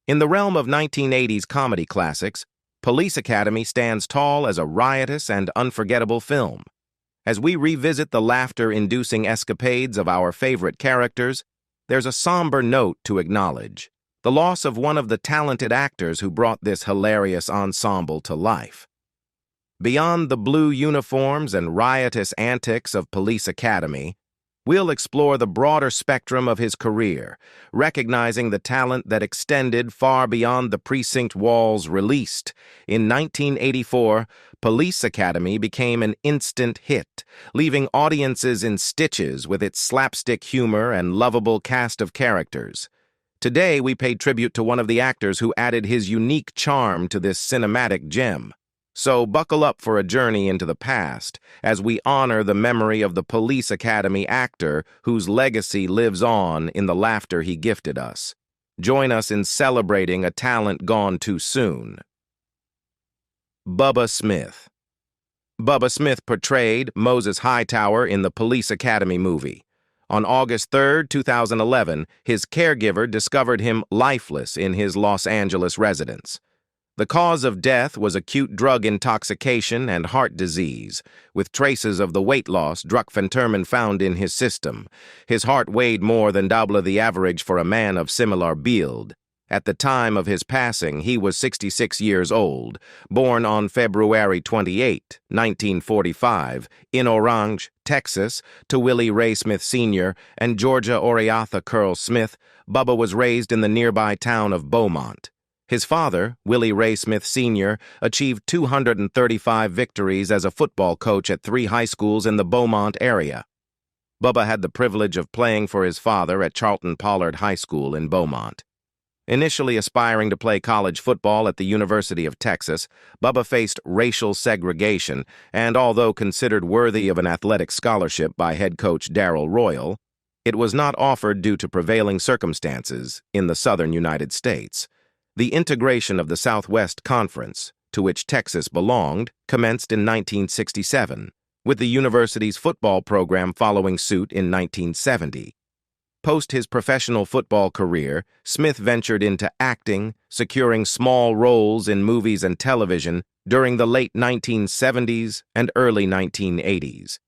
In the realm of 1980s comedy classics, Police Academy stands tall as a riotous and unforgettable film. As we revisit the laughter-inducing escapades of our favorite characters, there's a somber note to acknowledge: the loss of one of the talented actors who brought this hilarious ensemble to life. Beyond the blue uniforms and riotous antics of Police Academy, we'll explore the broader spectrum of his career, recognizing the talent that extended far beyond the precinct walls. Released in 1984, Police Academy became an instant hit, leaving audiences in stitches with its slapstick humor and lovable cast of characters. Today, we pay tribute to one of the actors who added his unique charm to this cinematic gem. So buckle up for a journey into the past as we honor the memory of the Police Academy actor whose legacy lives on in the laughter he gifted us. Join us in celebrating a talent gone too soon. Bubba Smith. Bubba Smith portrayed Moses Hightower in the Police Academy movie. On August 3, 2011, his caregiver discovered him lifeless in his Los Angeles residence. The cause of death was acute drug intoxication and heart disease, with traces of the weight loss drugfentermin found in his system. His heart weighed more than double the average for a man of similar build. At the time of his passing, he was 66 years old, born on February 28, 1945, in Orange, Texas, to Willie Ray Smith Sr. and Georgia Oriatha Curl Smith. Bubba was raised in the nearby town of Beaumont. His father, Willie Ray Smith Sr., achieved 235 victories as a football coach at 3 high schools in the Beaumont area. Bubba had the privilege of playing for his father at Charlton Pollard High School in Beaumont. Initially aspiring to play college football at the University of Texas, Bubba faced racial segregation, and although considered worthy of an athletic scholarship by head coach Darrell Royal, it was not offered due to prevailing circumstances in the southern United States. The integration of the Southwest Conference, to which Texas belonged, commenced in 1967, with the university's football program following suit in 1970. Post his professional football career, Smith ventured into acting, securing small roles in movies and television during the late 1970s and early 1980s.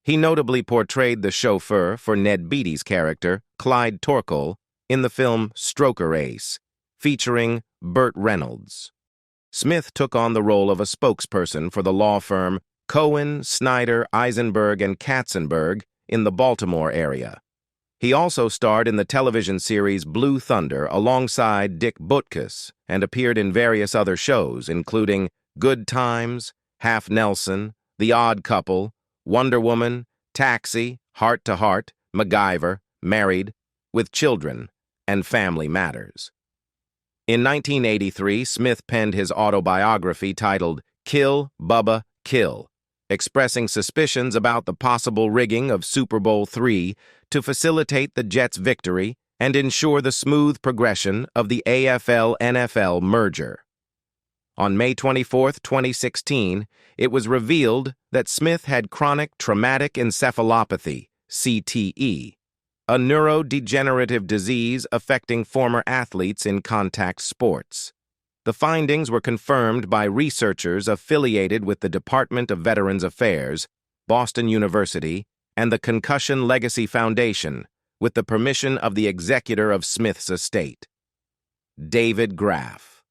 He notably portrayed the chauffeur for Ned Beatty's character, Clyde Torkel, in the film Stroker Ace, featuring Burt Reynolds. Smith took on the role of a spokesperson for the law firm Cohen, Snyder, Eisenberg, and Katzenberg in the Baltimore area. He also starred in the television series Blue Thunder alongside Dick Butkus and appeared in various other shows, including Good Times, Half Nelson, The Odd Couple, Wonder Woman, Taxi, Heart to Heart, MacGyver, Married, With Children, and Family Matters. In 1983, Smith penned his autobiography titled Kill, Bubba, Kill, expressing suspicions about the possible rigging of Super Bowl III to facilitate the Jets' victory and ensure the smooth progression of the AFL-NFL merger. On May 24, 2016, it was revealed that Smith had chronic traumatic encephalopathy, CTE, a neurodegenerative disease affecting former athletes in contact sports. The findings were confirmed by researchers affiliated with the Department of Veterans Affairs, Boston University, and the Concussion Legacy Foundation, with the permission of the executor of Smith's estate. David Graf.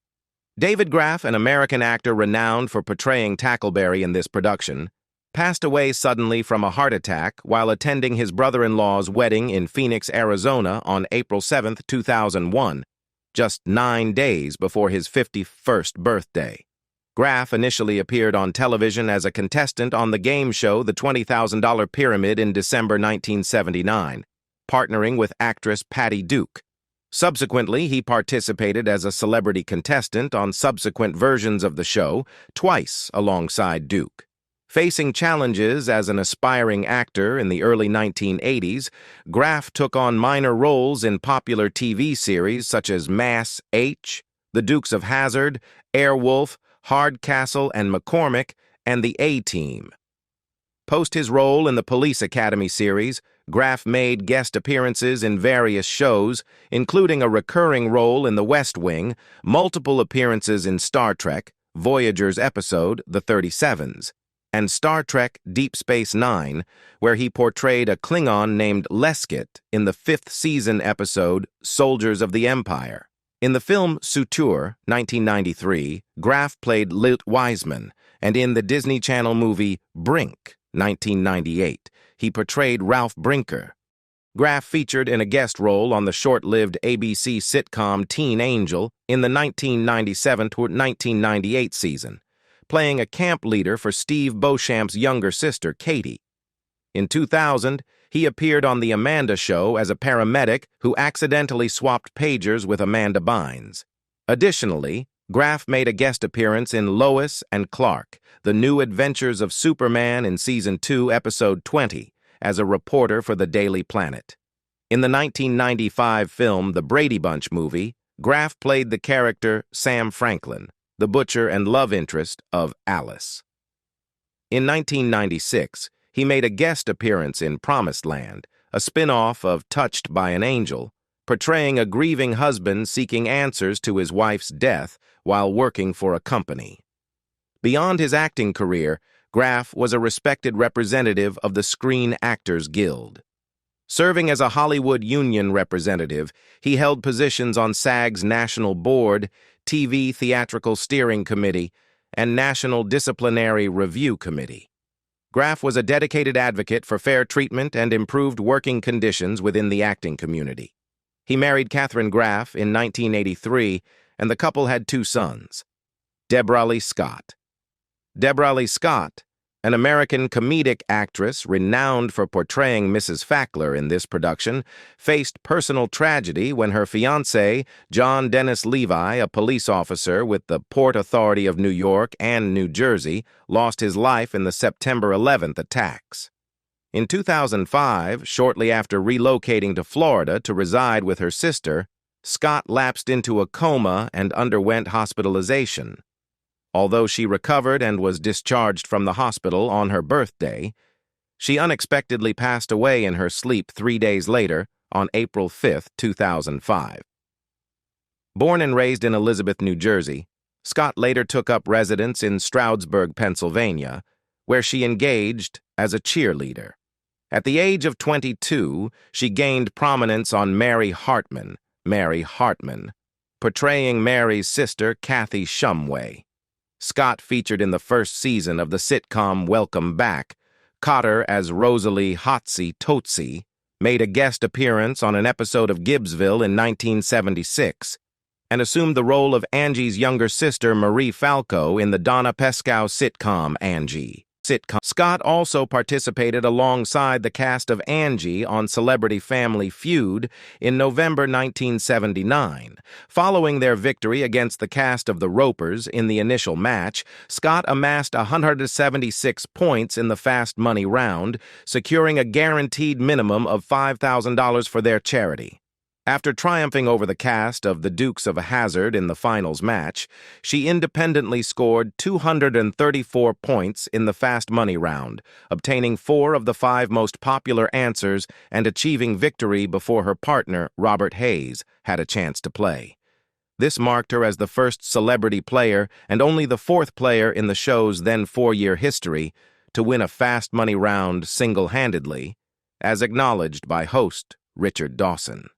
David Graf, an American actor renowned for portraying Tackleberry in this production, passed away suddenly from a heart attack while attending his brother-in-law's wedding in Phoenix, Arizona on April 7, 2001, just 9 days before his 51st birthday. Graf initially appeared on television as a contestant on the game show The $20,000 Pyramid in December 1979, partnering with actress Patty Duke. Subsequently, he participated as a celebrity contestant on subsequent versions of the show, twice alongside Duke. Facing challenges as an aspiring actor in the early 1980s, Graf took on minor roles in popular TV series such as Mass H, The Dukes of Hazzard, Airwolf, Hardcastle and McCormick, and The A-Team. Post his role in the Police Academy series, Graf made guest appearances in various shows, including a recurring role in The West Wing, multiple appearances in Star Trek, Voyager's episode, The 37s, and Star Trek Deep Space Nine, where he portrayed a Klingon named Lesket in the 5th season episode, Soldiers of the Empire. In the film Suture, 1993, Graf played Lilt Wiseman, and in the Disney Channel movie Brink, 1998, he portrayed Ralph Brinker. Graf featured in a guest role on the short-lived ABC sitcom Teen Angel in the 1997-1998 season, playing a camp leader for Steve Beauchamp's younger sister, Katie. In 2000, he appeared on The Amanda Show as a paramedic who accidentally swapped pagers with Amanda Bynes. Additionally, Graf made a guest appearance in Lois and Clark, The New Adventures of Superman in Season 2, Episode 20, as a reporter for the Daily Planet. In the 1995 film The Brady Bunch movie, Graf played the character Sam Franklin, the butcher and love interest of Alice. In 1996, he made a guest appearance in Promised Land, a spin-off of Touched by an Angel, portraying a grieving husband seeking answers to his wife's death while working for a company. Beyond his acting career, Graf was a respected representative of the Screen Actors Guild. Serving as a Hollywood Union representative, he held positions on SAG's National Board, TV Theatrical Steering Committee, and National Disciplinary Review Committee. Graf was a dedicated advocate for fair treatment and improved working conditions within the acting community. He married Catherine Graf in 1983, and the couple had 2 sons. Debralee Scott. Debralee Scott, an American comedic actress renowned for portraying Mrs. Fackler in this production, faced personal tragedy when her fiancé, John Dennis Levi, a police officer with the Port Authority of New York and New Jersey, lost his life in the September 11th attacks. In 2005, shortly after relocating to Florida to reside with her sister, Scott lapsed into a coma and underwent hospitalization. Although she recovered and was discharged from the hospital on her birthday, she unexpectedly passed away in her sleep 3 days later, on April 5, 2005. Born and raised in Elizabeth, New Jersey, Scott later took up residence in Stroudsburg, Pennsylvania, where she engaged as a cheerleader. At the age of 22, she gained prominence on Mary Hartman, portraying Mary's sister, Kathy Shumway. Scott featured in the first season of the sitcom Welcome Back, caught her as Rosalie Hotsy Totsy, made a guest appearance on an episode of Gibbsville in 1976, and assumed the role of Angie's younger sister, Marie Falco, in the Donna Pescow sitcom Angie. Scott also participated alongside the cast of Angie on Celebrity Family Feud in November 1979. Following their victory against the cast of The Ropers in the initial match, Scott amassed 176 points in the Fast Money round, securing a guaranteed minimum of $5,000 for their charity. After triumphing over the cast of The Dukes of Hazzard in the finals match, she independently scored 234 points in the Fast Money round, obtaining 4 of the 5 most popular answers and achieving victory before her partner, Robert Hayes, had a chance to play. This marked her as the first celebrity player and only the 4th player in the show's then 4-year history to win a Fast Money round single-handedly, as acknowledged by host Richard Dawson.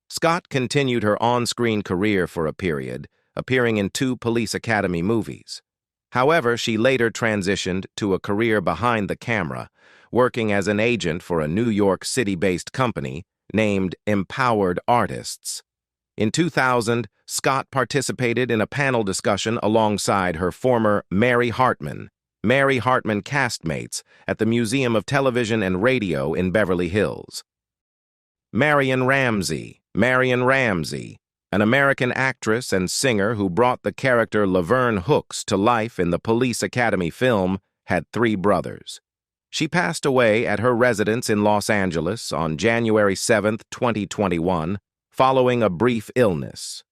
Scott continued her on-screen career for a period, appearing in 2 Police Academy movies. However, she later transitioned to a career behind the camera, working as an agent for a New York City-based company named Empowered Artists. In 2000, Scott participated in a panel discussion alongside her former Mary Hartman castmates at the Museum of Television and Radio in Beverly Hills. Marian Ramsey, an American actress and singer who brought the character Laverne Hooks to life in the Police Academy film, had 3 brothers. She passed away at her residence in Los Angeles on January 7, 2021, following a brief illness.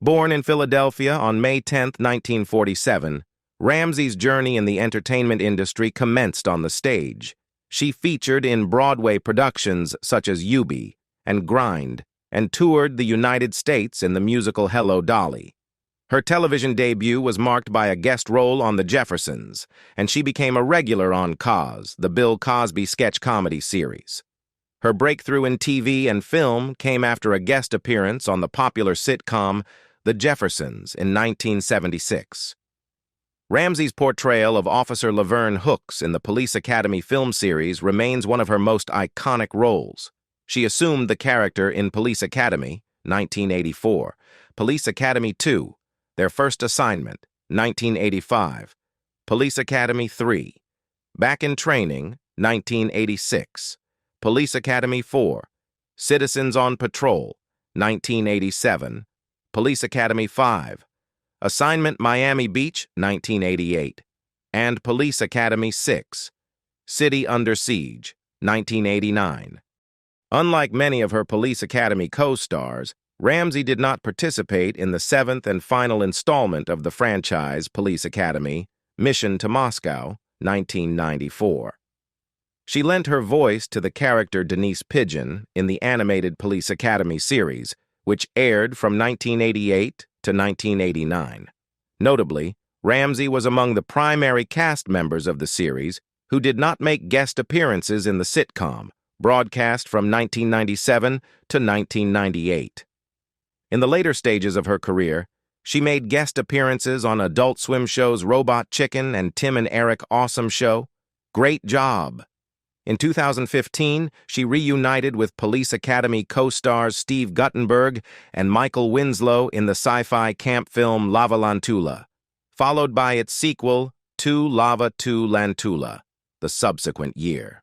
Born in Philadelphia on May 10, 1947, Ramsey's journey in the entertainment industry commenced on the stage. She featured in Broadway productions such as Eubie and Grind, and toured the United States in the musical Hello, Dolly. Her television debut was marked by a guest role on The Jeffersons, and she became a regular on Cos, the Bill Cosby sketch comedy series. Her breakthrough in TV and film came after a guest appearance on the popular sitcom The Jeffersons in 1976. Ramsey's portrayal of Officer Laverne Hooks in the Police Academy film series remains one of her most iconic roles. She assumed the character in Police Academy, 1984, Police Academy 2, Their First Assignment, 1985, Police Academy 3, Back in Training, 1986, Police Academy 4, Citizens on Patrol, 1987, Police Academy 5, Assignment Miami Beach, 1988, and Police Academy 6, City Under Siege, 1989. Unlike many of her Police Academy co-stars, Ramsey did not participate in the seventh and final installment of the franchise Police Academy, Mission to Moscow, 1994. She lent her voice to the character Denise Pigeon in the animated Police Academy series, which aired from 1988 to 1989. Notably, Ramsey was among the primary cast members of the series who did not make guest appearances in the sitcom, broadcast from 1997 to 1998. In the later stages of her career, she made guest appearances on Adult Swim shows Robot Chicken and Tim and Eric Awesome Show, Great Job. In 2015, she reunited with Police Academy co-stars Steve Guttenberg and Michael Winslow in the sci-fi camp film Lava Lantula, followed by its sequel, To Lava to Lantula, the subsequent year.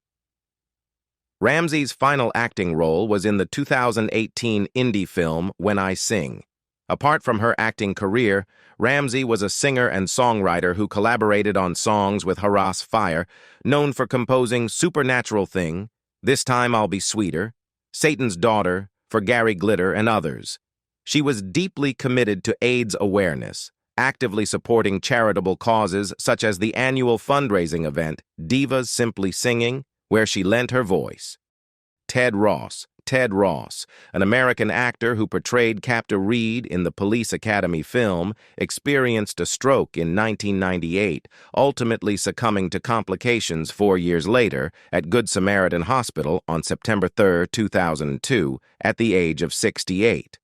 Ramsey's final acting role was in the 2018 indie film When I Sing. Apart from her acting career, Ramsey was a singer and songwriter who collaborated on songs with Horace Fire, known for composing Supernatural Thing, This Time I'll Be Sweeter, Satan's Daughter, for Gary Glitter, and others. She was deeply committed to AIDS awareness, actively supporting charitable causes such as the annual fundraising event Divas Simply Singing, where she lent her voice. Ted Ross, an American actor who portrayed Captain Reed in the Police Academy film, experienced a stroke in 1998, ultimately succumbing to complications 4 years later at Good Samaritan Hospital on September 3, 2002, at the age of 68.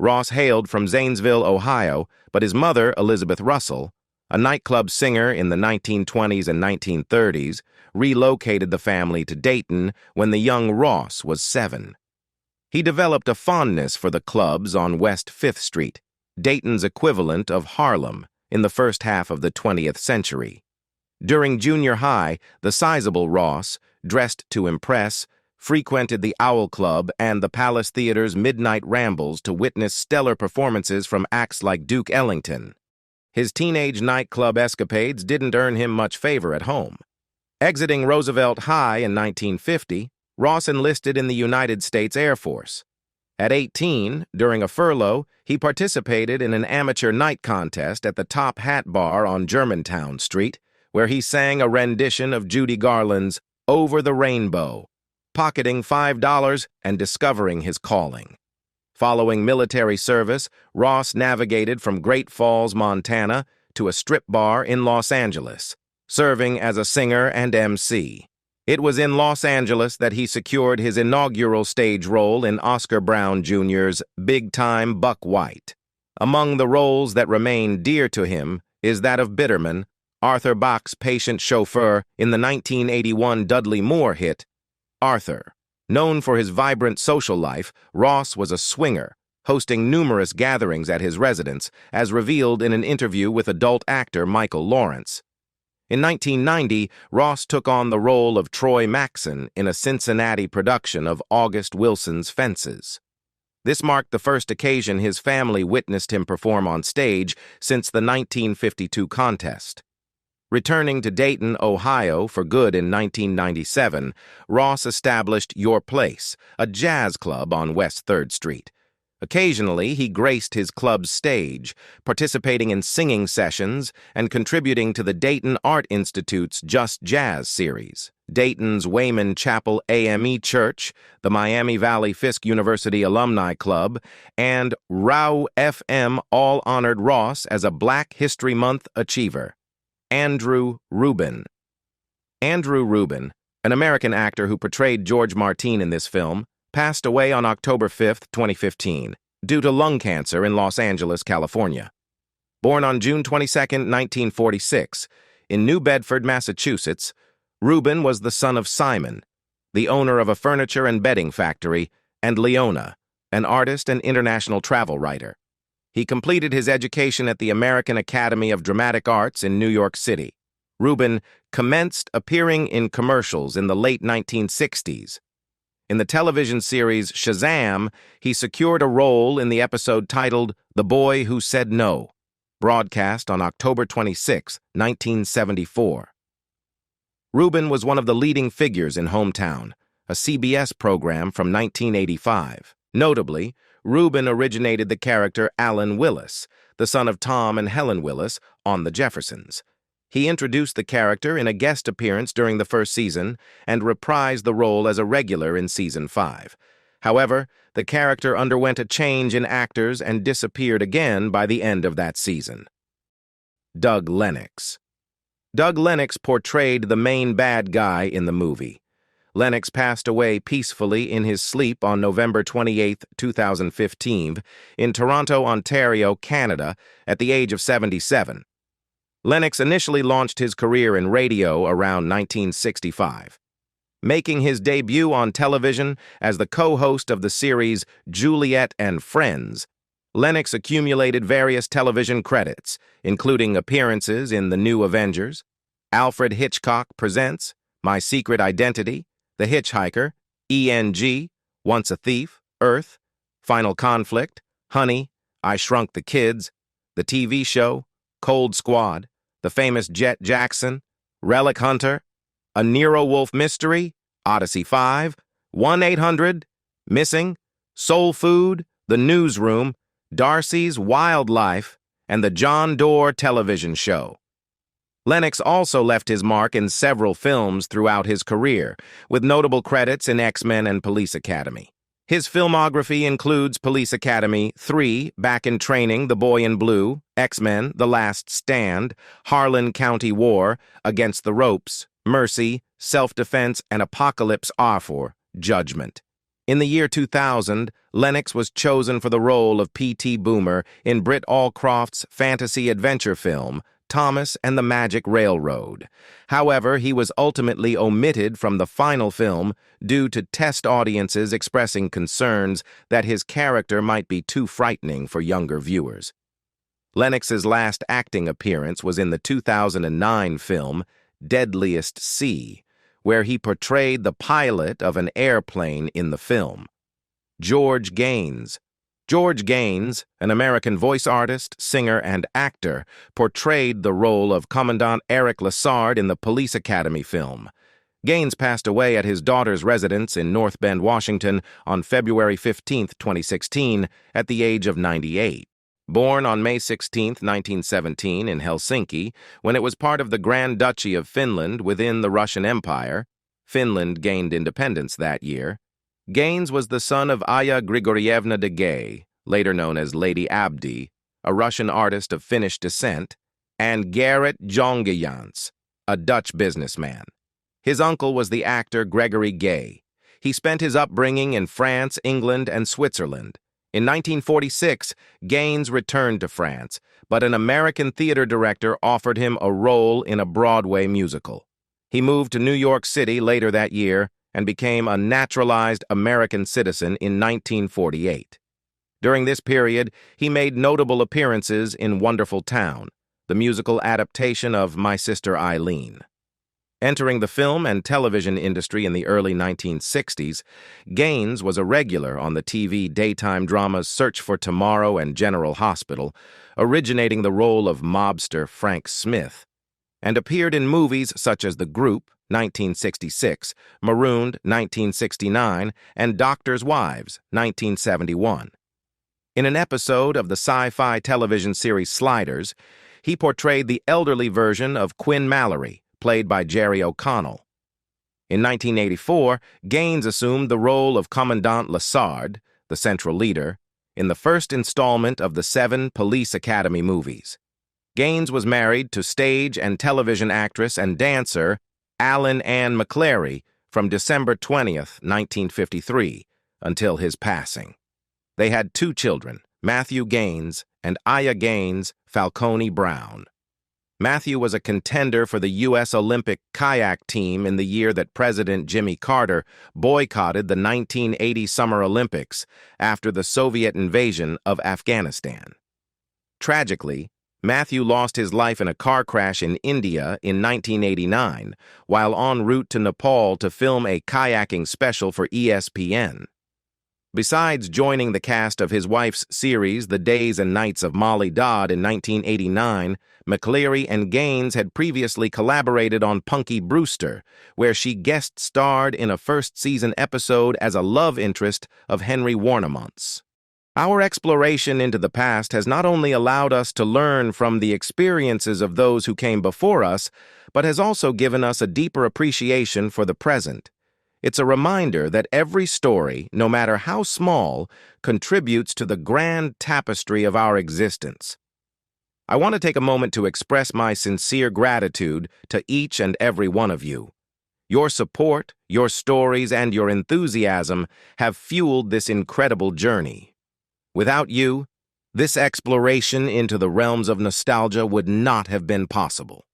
Ross hailed from Zanesville, Ohio, but his mother, Elizabeth Russell, a nightclub singer in the 1920s and 1930s, relocated the family to Dayton when the young Ross was 7. He developed a fondness for the clubs on West 5th Street, Dayton's equivalent of Harlem, in the first half of the 20th century. During junior high, the sizable Ross, dressed to impress, frequented the Owl Club and the Palace Theater's midnight rambles to witness stellar performances from acts like Duke Ellington. His teenage nightclub escapades didn't earn him much favor at home. Exiting Roosevelt High in 1950, Ross enlisted in the United States Air Force. At 18, during a furlough, he participated in an amateur night contest at the Top Hat Bar on Germantown Street, where he sang a rendition of Judy Garland's Over the Rainbow, pocketing $5 and discovering his calling. Following military service, Ross navigated from Great Falls, Montana, to a strip bar in Los Angeles, serving as a singer and MC. It was in Los Angeles that he secured his inaugural stage role in Oscar Brown Jr.'s Big Time Buck White. Among the roles that remain dear to him is that of Bitterman, Arthur Bach's patient chauffeur in the 1981 Dudley Moore hit, Arthur. Known for his vibrant social life, Ross was a swinger, hosting numerous gatherings at his residence, as revealed in an interview with adult actor Michael Lawrence. In 1990, Ross took on the role of Troy Maxon in a Cincinnati production of August Wilson's Fences. This marked the first occasion his family witnessed him perform on stage since the 1952 contest. Returning to Dayton, Ohio for good in 1997, Ross established Your Place, a jazz club on West 3rd Street. Occasionally, he graced his club's stage, participating in singing sessions and contributing to the Dayton Art Institute's Just Jazz series, Dayton's Wayman Chapel AME Church, the Miami Valley Fisk University Alumni Club, and RAW FM All Honored Ross as a Black History Month achiever. Andrew Rubin. Andrew Rubin, an American actor who portrayed George Martin in this film, passed away on October 5, 2015, due to lung cancer in Los Angeles, California. Born on June 22, 1946, in New Bedford, Massachusetts, Rubin was the son of Simon, the owner of a furniture and bedding factory, and Leona, an artist and international travel writer. He completed his education at the American Academy of Dramatic Arts in New York City. Rubin commenced appearing in commercials in the late 1960s. In the television series Shazam, he secured a role in the episode titled The Boy Who Said No, broadcast on October 26, 1974. Rubin was one of the leading figures in Hometown, a CBS program from 1985. Notably, Rubin originated the character Alan Willis, the son of Tom and Helen Willis, on The Jeffersons. He introduced the character in a guest appearance during the first season and reprised the role as a regular in Season 5. However, the character underwent a change in actors and disappeared again by the end of that season. Doug Lennox. Doug Lennox portrayed the main bad guy in the movie. Lennox passed away peacefully in his sleep on November 28, 2015, in Toronto, Ontario, Canada, at the age of 77. Lennox initially launched his career in radio around 1965, making his debut on television as the co-host of the series Juliet and Friends. Lennox accumulated various television credits, including appearances in The New Avengers, Alfred Hitchcock Presents, My Secret Identity, The Hitchhiker, ENG, Once a Thief, Earth, Final Conflict, Honey, I Shrunk the Kids, the TV show, Cold Squad, The Famous Jet Jackson, Relic Hunter, A Nero Wolfe Mystery, Odyssey 5, 1-800, Missing, Soul Food, The Newsroom, Darcy's Wildlife, and the John Doerr television show. Lennox also left his mark in several films throughout his career, with notable credits in X-Men and Police Academy. His filmography includes Police Academy 3, Back in Training, The Boy in Blue, X-Men, The Last Stand, Harlan County War, Against the Ropes, Mercy, Self-Defense, and Apocalypse R4, Judgment. In the year 2000, Lennox was chosen for the role of P.T. Boomer in Britt Allcroft's fantasy adventure film, Thomas and the Magic Railroad. However, he was ultimately omitted from the final film due to test audiences expressing concerns that his character might be too frightening for younger viewers. Lennox's last acting appearance was in the 2009 film Deadliest Sea, where he portrayed the pilot of an airplane in the film. George Gaines. George Gaines, an American voice artist, singer, and actor, portrayed the role of Commandant Eric Lassard in the Police Academy film. Gaines passed away at his daughter's residence in North Bend, Washington, on February 15, 2016, at the age of 98. Born on May 16, 1917, in Helsinki, when it was part of the Grand Duchy of Finland within the Russian Empire, Finland gained independence that year, Gaines was the son of Aya Grigorievna de Gay, later known as Lady Abdi, a Russian artist of Finnish descent, and Gerrit Jongejans, a Dutch businessman. His uncle was the actor Gregory Gay. He spent his upbringing in France, England, and Switzerland. In 1946, Gaines returned to France, but an American theater director offered him a role in a Broadway musical. He moved to New York City later that year and became a naturalized American citizen in 1948. During this period, he made notable appearances in Wonderful Town, the musical adaptation of My Sister Eileen. Entering the film and television industry in the early 1960s, Gaines was a regular on the TV daytime dramas Search for Tomorrow and General Hospital, originating the role of mobster Frank Smith, and appeared in movies such as The Group, 1966, Marooned, 1969, and Doctors' Wives, 1971. In an episode of the sci-fi television series Sliders, he portrayed the elderly version of Quinn Mallory, played by Jerry O'Connell. In 1984, Gaines assumed the role of Commandant Lassard, the central leader, in the first installment of the 7 Police Academy movies. Gaines was married to stage and television actress and dancer Alan Ann McClary from December 20th, 1953, until his passing. They had 2 children, Matthew Gaines and Aya Gaines Falcone Brown. Matthew was a contender for the U.S. Olympic kayak team in the year that President Jimmy Carter boycotted the 1980 Summer Olympics after the Soviet invasion of Afghanistan. Tragically, Matthew lost his life in a car crash in India in 1989 while en route to Nepal to film a kayaking special for ESPN. Besides joining the cast of his wife's series The Days and Nights of Molly Dodd in 1989, McClary and Gaines had previously collaborated on Punky Brewster, where she guest-starred in a first-season episode as a love interest of Henry Warnemont's. Our exploration into the past has not only allowed us to learn from the experiences of those who came before us, but has also given us a deeper appreciation for the present. It's a reminder that every story, no matter how small, contributes to the grand tapestry of our existence. I want to take a moment to express my sincere gratitude to each and every one of you. Your support, your stories, and your enthusiasm have fueled this incredible journey. Without you, this exploration into the realms of nostalgia would not have been possible.